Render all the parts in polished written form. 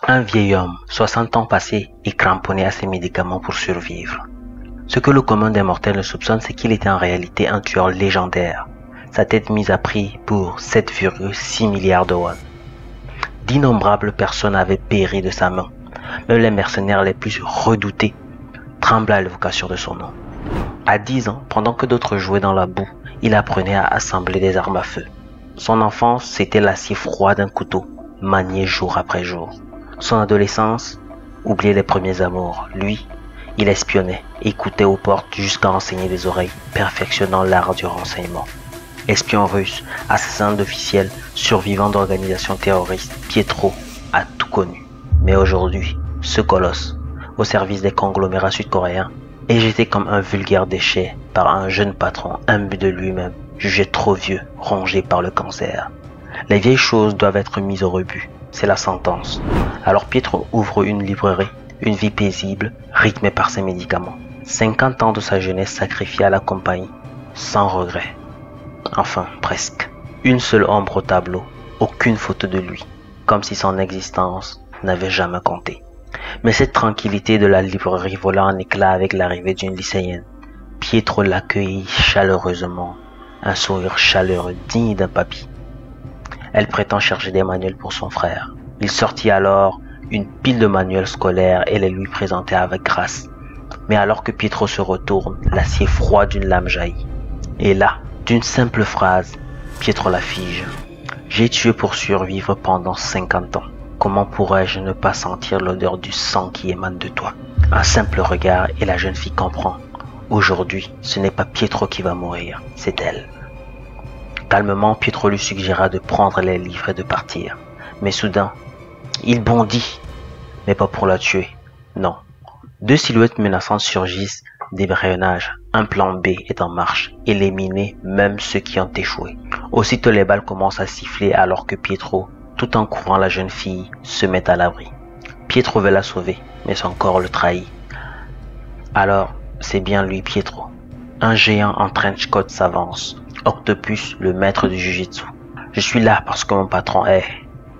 Un vieil homme, 60 ans passés, est cramponné à ses médicaments pour survivre. Ce que le commun des mortels ne soupçonne, c'est qu'il était en réalité un tueur légendaire. Sa tête mise à prix pour 7,6 milliards de won. D'innombrables personnes avaient péri de sa main. Même les mercenaires les plus redoutés tremblaient à l'évocation de son nom. À 10 ans, pendant que d'autres jouaient dans la boue, il apprenait à assembler des armes à feu. Son enfance, c'était l'acier froid d'un couteau, manié jour après jour. Son adolescence, oubliait les premiers amours. Lui, il espionnait, écoutait aux portes jusqu'à enseigner des oreilles, perfectionnant l'art du renseignement. Espion russe, assassin d'officiels, survivant d'organisations terroristes, Pietro a tout connu. Mais aujourd'hui, ce colosse, au service des conglomérats sud-coréens, est jeté comme un vulgaire déchet par un jeune patron imbu de lui-même, jugé trop vieux, rongé par le cancer. Les vieilles choses doivent être mises au rebut, c'est la sentence. Alors Pietro ouvre une librairie, une vie paisible, rythmée par ses médicaments. 50 ans de sa jeunesse sacrifiée à la compagnie, sans regret. Enfin, presque. Une seule ombre au tableau, aucune photo de lui, comme si son existence n'avait jamais compté. Mais cette tranquillité de la librairie vola en éclats avec l'arrivée d'une lycéenne. Pietro l'accueillit chaleureusement, un sourire chaleureux digne d'un papy. Elle prétend chercher des manuels pour son frère. Il sortit alors une pile de manuels scolaires et les lui présentait avec grâce. Mais alors que Pietro se retourne, l'acier froid d'une lame jaillit. Et là, d'une simple phrase, Pietro la fige. J'ai tué pour survivre pendant 50 ans. Comment pourrais-je ne pas sentir l'odeur du sang qui émane de toi? Un simple regard et la jeune fille comprend. Aujourd'hui, ce n'est pas Pietro qui va mourir, c'est elle. Calmement, Pietro lui suggéra de prendre les livres et de partir. Mais soudain, il bondit, mais pas pour la tuer, non. Deux silhouettes menaçantes surgissent des rayonnages. Un plan B est en marche, éliminer même ceux qui ont échoué. Aussitôt les balles commencent à siffler alors que Pietro, tout en couvrant la jeune fille, se met à l'abri. Pietro veut la sauver, mais son corps le trahit. Alors, c'est bien lui Pietro. Un géant en trench coat s'avance. Octopus, le maître du jujitsu. Je suis là parce que mon patron est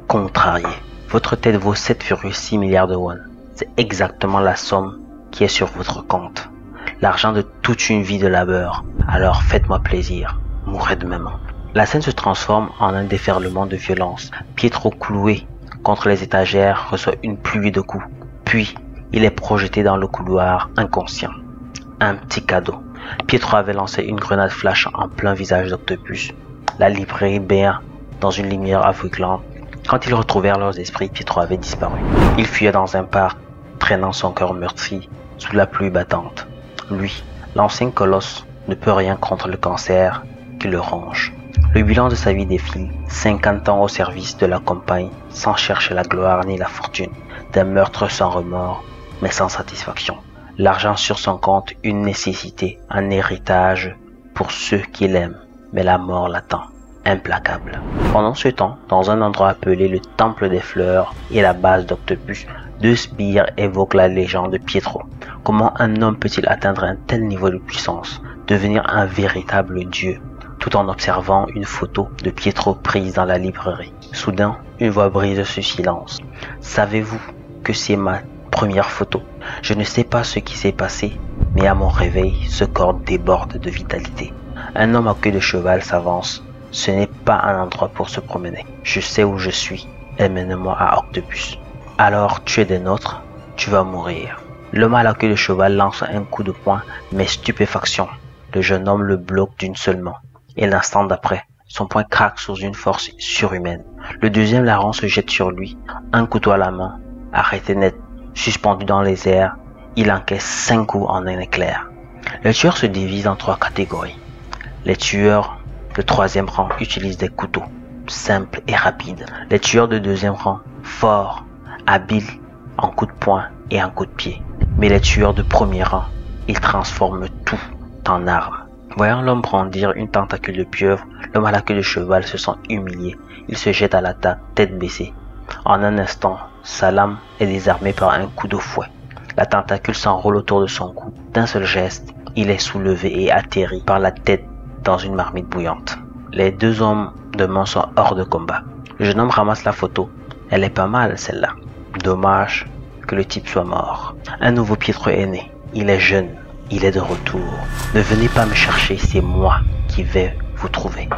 contrarié. Votre tête vaut 7,6 milliards de won. C'est exactement la somme qui est sur votre compte. L'argent de toute une vie de labeur. Alors faites-moi plaisir. Mourrez de mes mains. La scène se transforme en un déferlement de violence. Pietro, cloué contre les étagères, reçoit une pluie de coups. Puis, il est projeté dans le couloir, inconscient. Un petit cadeau. Pietro avait lancé une grenade flash en plein visage d'Octopus. La librairie béant dans une lumière aveuglante. Quand ils retrouvèrent leurs esprits, Pietro avait disparu. Il fuyait dans un parc, traînant son cœur meurtri sous la pluie battante. Lui, l'ancien colosse, ne peut rien contre le cancer qui le ronge. Le bilan de sa vie défile, 50 ans au service de la compagnie, sans chercher la gloire ni la fortune, des meurtres sans remords, mais sans satisfaction. L'argent sur son compte, une nécessité, un héritage pour ceux qui l'aiment, mais la mort l'attend, implacable. Pendant ce temps, dans un endroit appelé le Temple des Fleurs et la base d'Octopus, deux spires évoquent la légende de Pietro. Comment un homme peut-il atteindre un tel niveau de puissance, devenir un véritable dieu, tout en observant une photo de Pietro prise dans la librairie. Soudain, une voix brise ce silence. Savez-vous que c'est ma première photo? Je ne sais pas ce qui s'est passé, mais à mon réveil, ce corps déborde de vitalité. Un homme à queue de cheval s'avance. Ce n'est pas un endroit pour se promener. Je sais où je suis. Emmène-moi à Octopus. Alors tu es des nôtres, tu vas mourir. L'homme à la queue de cheval lance un coup de poing, mais stupéfaction. Le jeune homme le bloque d'une seule main. Et l'instant d'après, son poing craque sous une force surhumaine. Le deuxième larron se jette sur lui, un couteau à la main, arrêté net, suspendu dans les airs, il encaisse 5 coups en un éclair. Les tueurs se divisent en 3 catégories. Les tueurs de 3e rang utilisent des couteaux, simples et rapides. Les tueurs de 2e rang, forts, habiles, en coups de poing et en coups de pied. Mais les tueurs de 1er rang, ils transforment tout en armes. Voyant l'homme brandir une tentacule de pieuvre, l'homme à la queue de cheval se sent humilié. Il se jette à l'attaque, tête baissée. En un instant, sa lame est désarmée par un coup de fouet. La tentacule s'enroule autour de son cou. D'un seul geste, il est soulevé et atterri par la tête dans une marmite bouillante. Les 2 hommes de main sont hors de combat. Le jeune homme ramasse la photo. Elle est pas mal, celle-là. Dommage que le type soit mort. Un nouveau Pietro est né. Il est jeune. Il est de retour. Ne venez pas me chercher, c'est moi qui vais vous trouver.